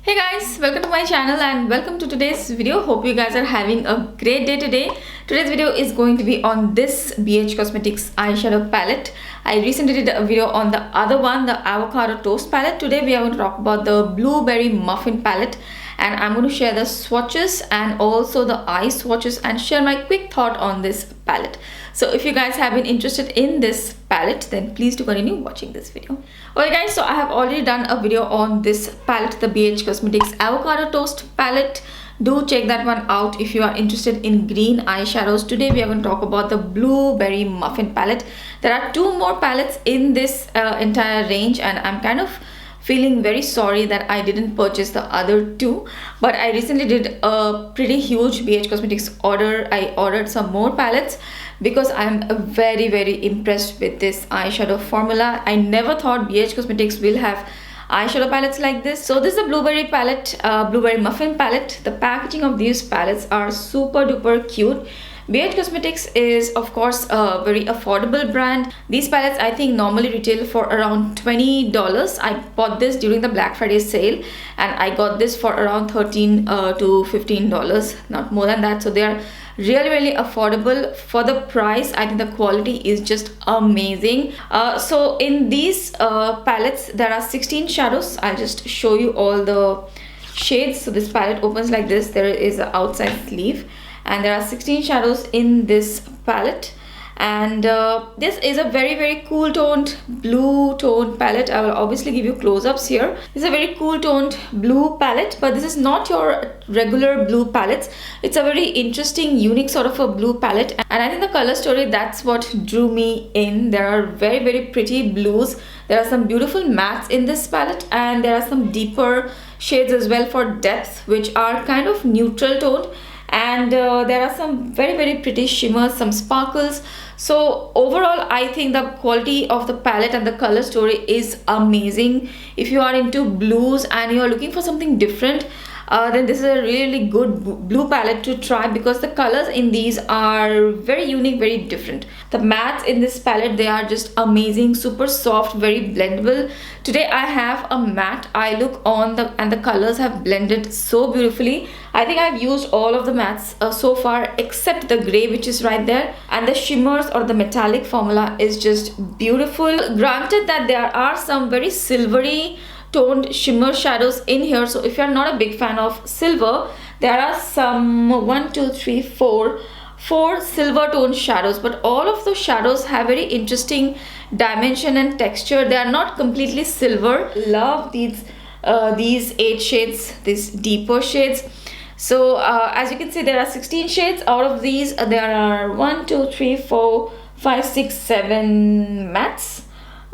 Hey guys, welcome to my channel and welcome to today's video. Hope you guys are having a great day today. Today's video is going to be on this BH Cosmetics eyeshadow palette. I recently did a video on the other one, the Avocado Toast palette. Today we are going to talk about the Blueberry Muffin palette, and I'm going to share the swatches and also the eye swatches and share my quick thought on this palette. So if you guys have been interested in this palette, then please do continue watching this video. Okay guys, so I have already done a video on this palette, the BH Cosmetics Avocado Toast palette. Do check that one out if you are interested in green eyeshadows. Today we are going to talk about the Blueberry Muffin palette. There are two more palettes in this entire range, and I'm kind of feeling very sorry that I didn't purchase the other two, but I recently did a pretty huge BH Cosmetics order. I ordered some more palettes because I'm very impressed with this eyeshadow formula. I never thought BH Cosmetics will have eyeshadow palettes like this. So this is the Blueberry palette, Blueberry Muffin palette. The packaging of these palettes are super duper cute. BH Cosmetics is of course a very affordable brand. These palettes I think normally retail for around $20. I bought this during the Black Friday sale and I got this for around $13 to $15, not more than that. So they are really affordable for the price. I think the quality is just amazing. So in these palettes there are 16 shadows. I'll just show you all the shades. So this palette opens like this. There is an outside sleeve and there are 16 shadows in this palette, and this is a very cool toned blue toned palette. I will obviously give you close-ups here. This is a very cool toned blue palette, but this is not your regular blue palettes. It's a very interesting, unique sort of a blue palette, and I think the color story, that's what drew me in. There are very pretty blues. There are some beautiful mattes in this palette, and there are some deeper shades as well for depth, which are kind of neutral toned, and there are some very pretty shimmers, some sparkles. So overall I think the quality of the palette and the color story is amazing. If you are into blues and you are looking for something different, then this is a really good blue palette to try, because the colors in these are very unique, very different. The mattes in this palette, they are just amazing, super soft, very blendable. Today I have a matte eye look on, and the colors have blended so beautifully. I think I've used all of the mattes so far except the gray, which is right there, and the shimmers or the metallic formula is just beautiful. Granted that there are some very silvery toned shimmer shadows in here, so if you're not a big fan of silver, there are some 4 silver toned shadows, but all of those shadows have very interesting dimension and texture. They are not completely silver. Love these 8 shades, these deeper shades. So as you can see, there are 16 shades. Out of these there are 1 2 3 4 5 6 7 mattes,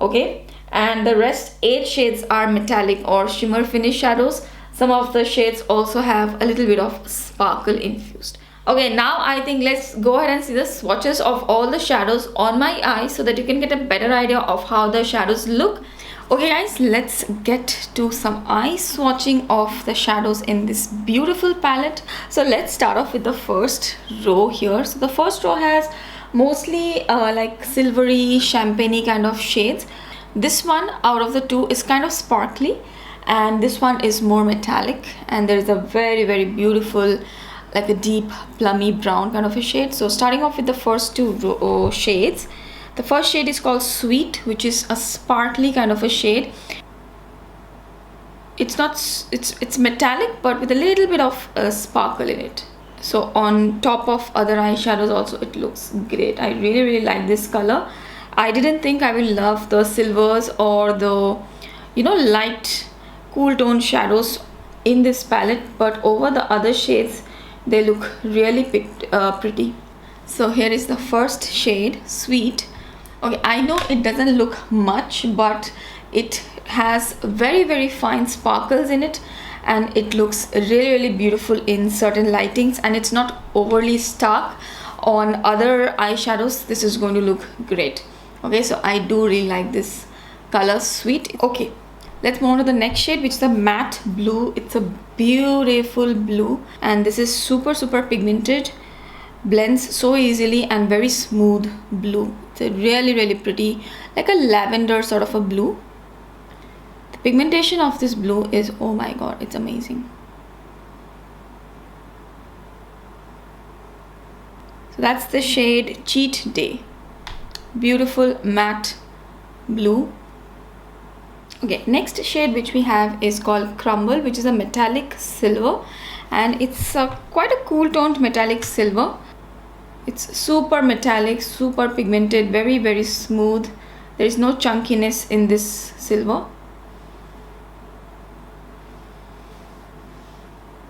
okay, and the rest 8 shades are metallic or shimmer finish shadows. Some of the shades also have a little bit of sparkle infused. Okay, now I think let's go ahead and see the swatches of all the shadows on my eyes so that you can get a better idea of how the shadows look. Okay guys, let's get to some eye swatching of the shadows in this beautiful palette. So let's start off with the first row here. So the first row has mostly like silvery champagne kind of shades. This one out of the two is kind of sparkly, and this one is more metallic, and there is a very beautiful, like a deep plummy brown kind of a shade. So starting off with the first two shades, the first shade is called Sweet, which is a sparkly kind of a shade. It's metallic but with a little bit of sparkle in it. So on top of other eyeshadows also it looks great. I really like this color. I didn't think I will love the silvers or the light cool tone shadows in this palette, but over the other shades they look really pretty. So here is the first shade, Sweet. Okay, I know it doesn't look much, but it has very fine sparkles in it, and it looks really beautiful in certain lightings, and it's not overly stark. On other eyeshadows this is going to look great. Okay, so I do really like this color, Sweet. Okay, let's move on to the next shade, which is the matte blue. It's a beautiful blue, and this is super pigmented, blends so easily, and very smooth blue. It's a really pretty, like a lavender sort of a blue. Pigmentation of this blue is, oh my god, it's amazing. So that's the shade Cheat Day. Beautiful matte blue. Okay, next shade which we have is called Crumble, which is a metallic silver, and it's quite a cool toned metallic silver. It's super metallic, super pigmented, very very smooth. There is no chunkiness in this silver.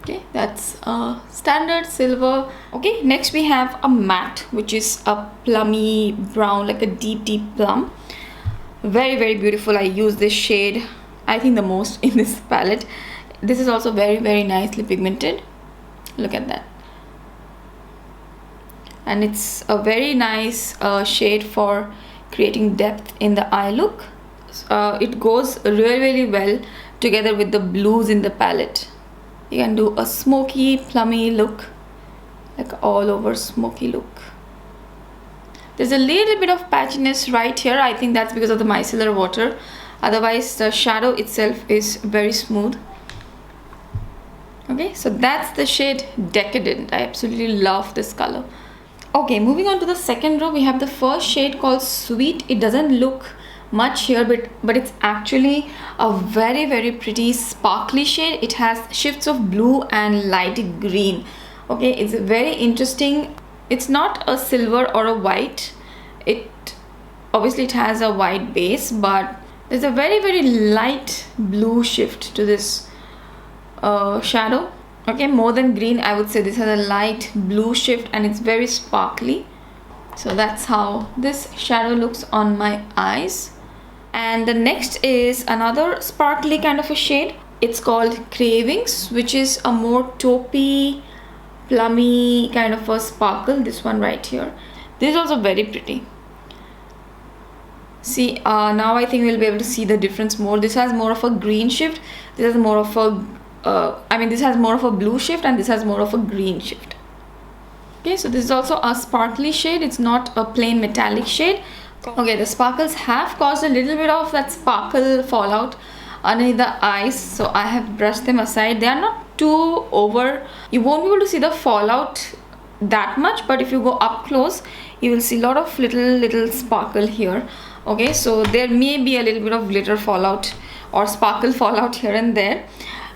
Okay, that's a standard silver. Okay, next we have a matte, which is a plummy brown, like a deep plum. Very very beautiful. I use this shade I think the most in this palette. This is also very very nicely pigmented. Look at that. And it's a very nice shade for creating depth in the eye look. It goes really really well together with the blues in the palette. You can do a smoky plummy look, like all over smoky look. There's a little bit of patchiness right here. I think that's because of the micellar water. Otherwise the shadow itself is very smooth. Okay, so that's the shade Decadent. I absolutely love this color. Okay, moving on to the second row, we have the first shade called Sweet. It doesn't look much here, but it's actually a very very pretty sparkly shade. It has shifts of blue and light green. Okay, it's very interesting. It's not a silver or a white. It obviously it has a white base, but there's a very very light blue shift to this shadow. Okay, more than green, I would say this has a light blue shift and it's very sparkly. So that's how this shadow looks on my eyes. And the next is another sparkly kind of a shade. It's called Cravings, which is a more taupey plummy kind of a sparkle. This one right here, this is also very pretty. See, now I think we'll be able to see the difference more. This has more of a green shift, this has more of a this has more of a blue shift, and this has more of a green shift. Okay, so this is also a sparkly shade. It's not a plain metallic shade. Okay, the sparkles have caused a little bit of that sparkle fallout underneath the eyes, so I have brushed them aside. They are not too over. You won't be able to see the fallout that much, but if you go up close, you will see a lot of little sparkle here. Okay, so there may be a little bit of glitter fallout or sparkle fallout here and there.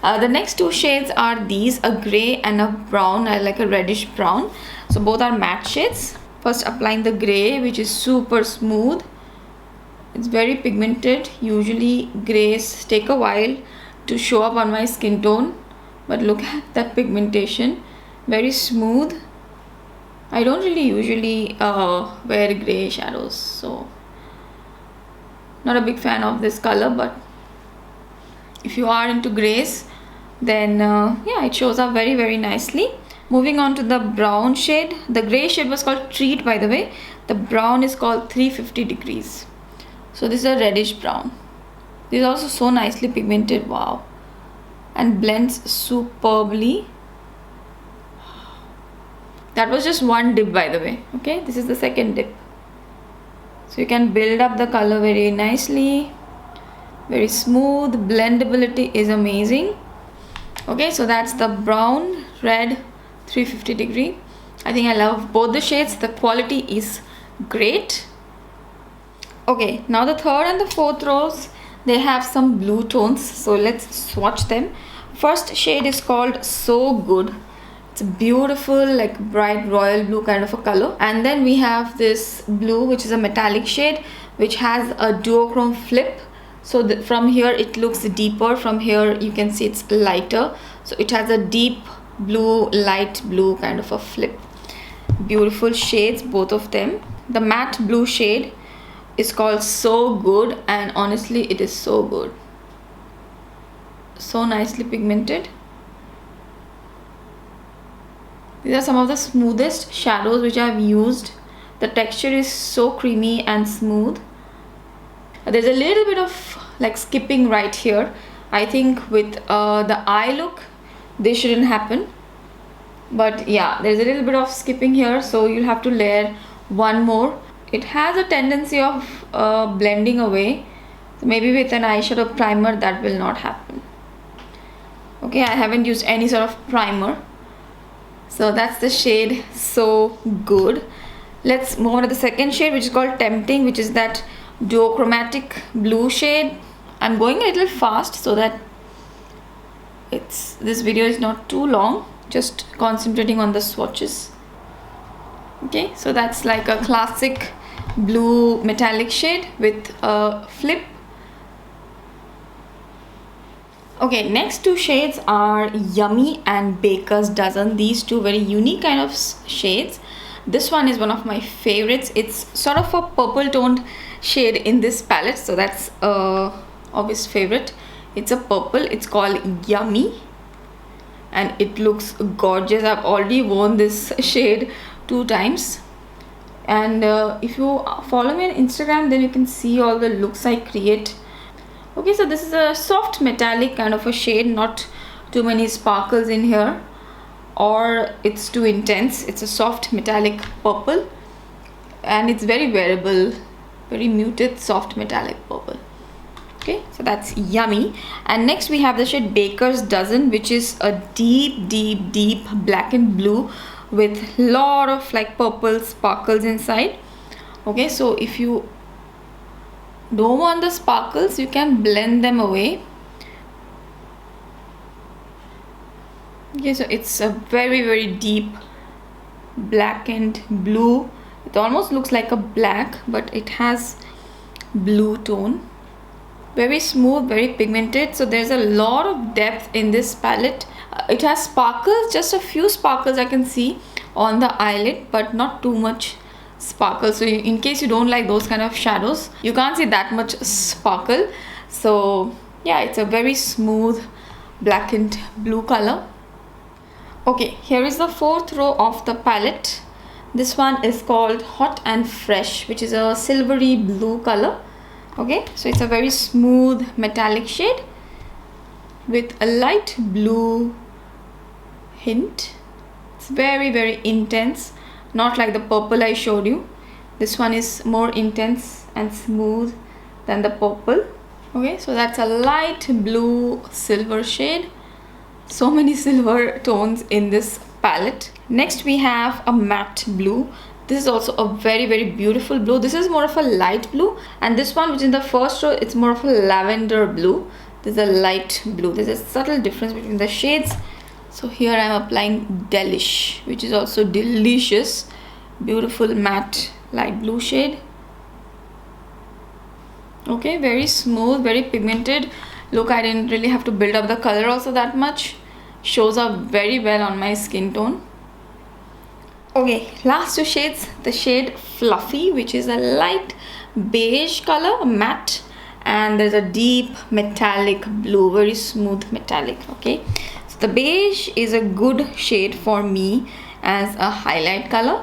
The next two shades are these, a gray and a brown, like a reddish brown. So both are matte shades. First applying the gray, which is super smooth. It's very pigmented. Usually grays take a while to show up on my skin tone, but look at that pigmentation, very smooth. I don't really usually wear gray shadows, so not a big fan of this color, but if you are into grays, then yeah, it shows up very very nicely. Moving on to the brown shade. The gray shade was called Treat, by the way. The brown is called 350 degrees. So this is a reddish brown. This is also so nicely pigmented, wow, and blends superbly. That was just one dip, by the way. Okay, this is the second dip. So you can build up the color very nicely, very smooth. Blendability is amazing. Okay, so that's the brown, red, 350 degree. I think I love both the shades. The quality is great. Okay, now the third and the fourth rows, they have some blue tones, so let's swatch them. First shade is called So Good. It's a beautiful, like bright royal blue kind of a color. And then we have this blue, which is a metallic shade, which has a duochrome flip. So from here it looks deeper, from here you can see it's lighter. So it has a deep blue, light blue kind of a flip. Beautiful shades, both of them. The matte blue shade is called So Good, and honestly it is so good. So nicely pigmented. These are some of the smoothest shadows which I have used. The texture is so creamy and smooth. There's a little bit of like skipping right here. I think with the eye look this shouldn't happen, but yeah, there's a little bit of skipping here, so you'll have to layer one more. It has a tendency of blending away So maybe with an eyeshadow primer that will not happen. Okay, I haven't used any sort of primer. So that's the shade So Good. Let's move on to the second shade, which is called Tempting, which is that duochromatic blue shade. I'm going a little fast so that this video is not too long, just concentrating on the swatches. Okay, so that's like a classic blue metallic shade with a flip. Okay, next two shades are Yummy and Baker's Dozen. These two very unique kind of shades. This one is one of my favorites. It's sort of a purple toned shade in this palette, so that's a obvious favorite. It's a purple. It's called Yummy and it looks gorgeous. I've already worn this shade 2 times, and if you follow me on Instagram, then you can see all the looks I create. Okay, so this is a soft metallic kind of a shade, not too many sparkles in here or it's too intense. It's a soft metallic purple and it's very wearable, very muted soft metallic purple. Okay, so that's Yummy. And next we have the shade Baker's Dozen, which is a deep black and blue with lot of like purple sparkles inside. Okay, so if you don't want the sparkles, you can blend them away. Okay, so it's a very deep black and blue. It almost looks like a black, but it has blue tone. Very smooth, very pigmented, so there's a lot of depth in this palette. It has sparkles, just a few sparkles I can see on the eyelid, but not too much sparkle. So in case you don't like those kind of shadows, you can't see that much sparkle. So yeah, it's a very smooth black and blue color. Okay, here is the fourth row of the palette. This one is called Hot and Fresh, which is a silvery blue color. Okay, so it's a very smooth metallic shade with a light blue hint. It's very intense, not like the purple I showed you. This one is more intense and smooth than the purple. Okay, so that's a light blue silver shade. So many silver tones in this palette. Next we have a matte blue. This is also a very beautiful blue. This is more of a light blue, and this one, which is in the first row, it's more of a lavender blue. This is a light blue. There's a subtle difference between the shades. So here I'm applying Delish, which is also delicious. Beautiful matte light blue shade. Okay, very smooth, very pigmented. Look, I didn't really have to build up the color also that much. Shows up very well on my skin tone. Okay, last two shades. The shade Fluffy, which is a light beige color, matte, and there's a deep metallic blue, very smooth metallic. Okay, so the beige is a good shade for me as a highlight color,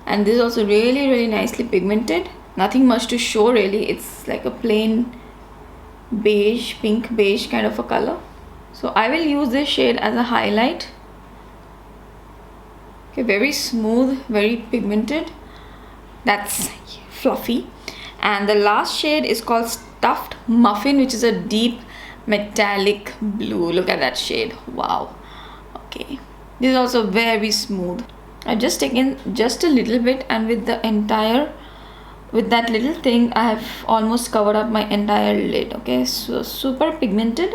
and this is also really nicely pigmented. Nothing much to show really. It's like a plain beige, pink beige kind of a color. So I will use this shade as a highlight. Okay, very smooth, very pigmented. That's Fluffy. And the last shade is called Stuffed Muffin, which is a deep metallic blue. Look at that shade. Wow. Okay, this is also very smooth. I've just taken just a little bit, and with that little thing I have almost covered up my entire lid. Okay, so super pigmented.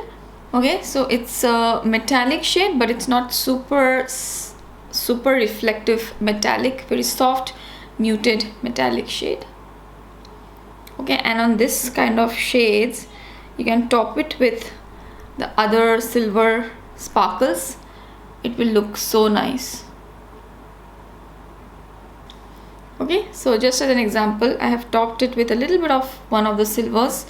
Okay, so it's a metallic shade, but it's not super reflective metallic. Very soft, muted metallic shade. Okay, and on this kind of shades, you can top it with the other silver sparkles. It will look so nice. Okay, so just as an example, I have topped it with a little bit of one of the silvers.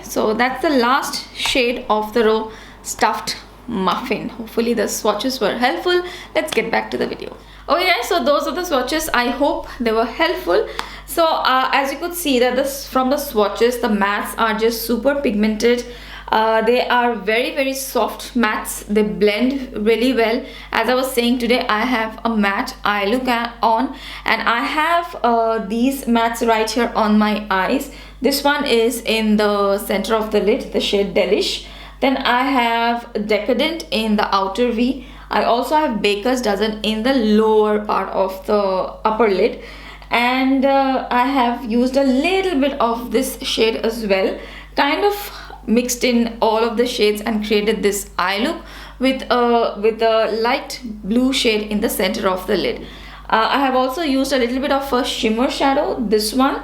So that's the last shade of the row, Stuffed Muffin. Hopefully the swatches were helpful. Let's get back to the video. Okay guys, so those are the swatches. I hope they were helpful. So as you could see that from the swatches, the mattes are just super pigmented. They are very soft mattes. They blend really well. As I was saying, today I have a matte eye look on, and I have these mattes right here on my eyes. This one is in the center of the lid, the shade Delish. Then I have Decadent in the outer V. I also have Baker's Dozen in the lower part of the upper lid. And I have used a little bit of this shade as well, kind of mixed in all of the shades and created this eye look with a light blue shade in the center of the lid. I have also used a little bit of a shimmer shadow, this one,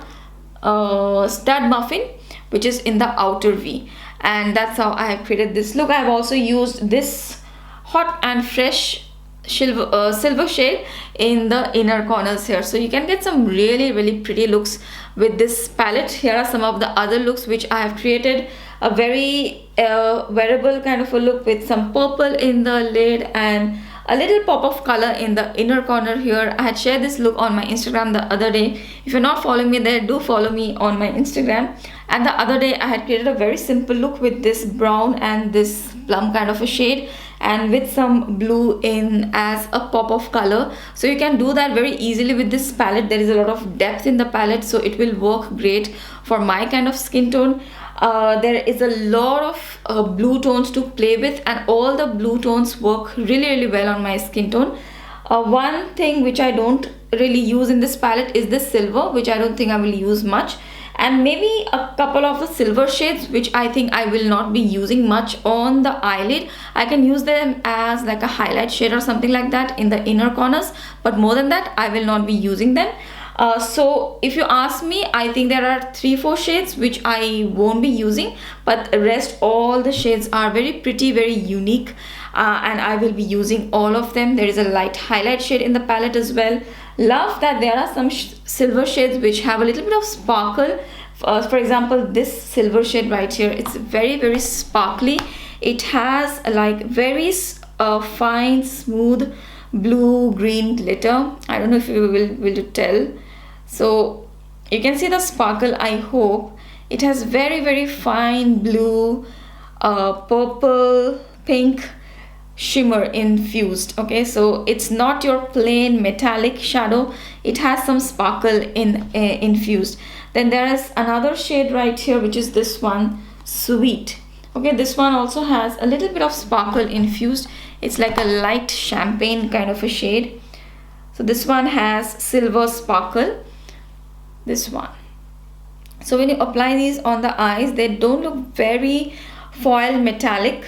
Stud Muffin, which is in the outer V, and that's how I have created this look. I have also used this Hot and Fresh silver shade in the inner corners here, so you can get some really pretty looks with this palette. Here are some of the other looks which I have created. A very wearable kind of a look with some purple in the lid and a little pop of color in the inner corner here. I had shared this look on my Instagram the other day. If you're not following me there, do follow me on my Instagram. And the other day I had created a very simple look with this brown and this plum kind of a shade, and with some blue in as a pop of color. So you can do that very easily with this palette. There is a lot of depth in the palette, so it will work great for my kind of skin tone. There is a lot of blue tones to play with, and all the blue tones work really well on my skin tone. One thing which I don't really use in this palette is this silver, which I don't think I will use much, and maybe a couple of the silver shades which I think I will not be using much on the eyelid. I can use them as like a highlight shade or something like that in the inner corners, but more than that I will not be using them. So if you ask me, I think there are 3-4 shades which I won't be using, but the rest all the shades are very pretty, very unique, and I will be using all of them. There is a light highlight shade in the palette as well. Love that there are some silver shades which have a little bit of sparkle. For example, this silver shade right here, it's very sparkly. It has like very fine smooth blue green glitter. I don't know if you will tell. So you can see the sparkle, I hope. It has very fine blue, purple, pink shimmer infused. Okay, so it's not your plain metallic shadow, it has some sparkle infused. Then there is another shade right here, which is this one, Sweet. Okay, this one also has a little bit of sparkle infused. It's like a light champagne kind of a shade. So this one has silver sparkle, this one. So when you apply these on the eyes, they don't look very foil metallic.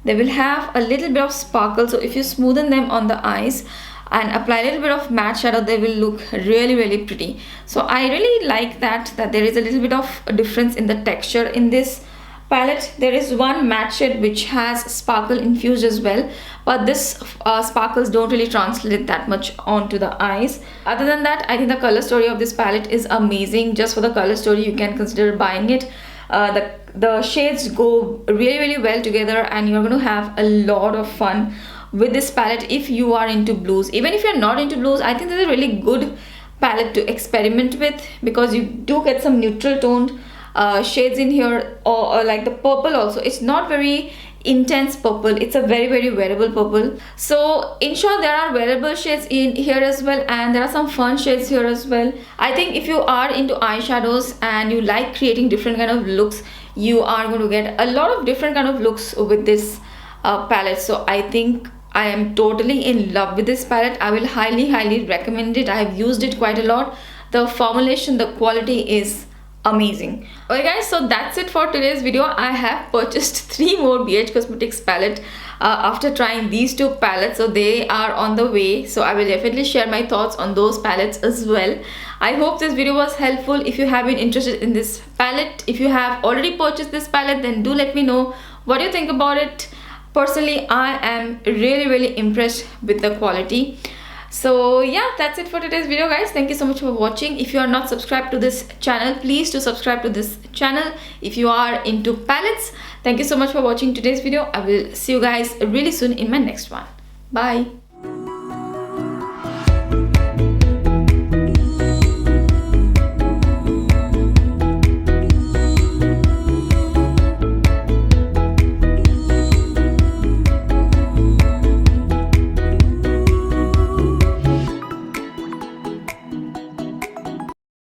They will have a little bit of sparkle. So if you smoothen them on the eyes and apply a little bit of matte shadow, they will look really pretty. So I really like that there is a little bit of a difference in the texture in this palette. There is one matte shade which has sparkle infused as well, but this sparkles don't really translate that much onto the eyes. Other than that, I think the color story of this palette is amazing. Just for the color story, you can consider buying it. The shades go really well together, and you're going to have a lot of fun with this palette if you are into blues. Even if you're not into blues, I think this is a really good palette to experiment with, because you do get some neutral toned shades in here, or like the purple also. It's not very intense purple, it's a very wearable purple. So in short, there are wearable shades in here as well, and there are some fun shades here as well. I think if you are into eyeshadows and you like creating different kind of looks, you are going to get a lot of different kind of looks with this palette. So I think I am totally in love with this palette. I will highly recommend it. I have used it quite a lot. The formulation, the quality is amazing. Okay guys, so that's it for today's video. I have purchased 3 more BH Cosmetics palette after trying these 2 palettes, so they are on the way. So I will definitely share my thoughts on those palettes as well. I hope this video was helpful. If you have been interested in this palette, if you have already purchased this palette, then do let me know what you think about it. Personally, I am really impressed with the quality. So yeah, that's it for today's video guys. Thank you so much for watching. If you are not subscribed to this channel, please do subscribe to this channel if you are into palettes. Thank you so much for watching today's video. I will see you guys really soon in my next one. Bye.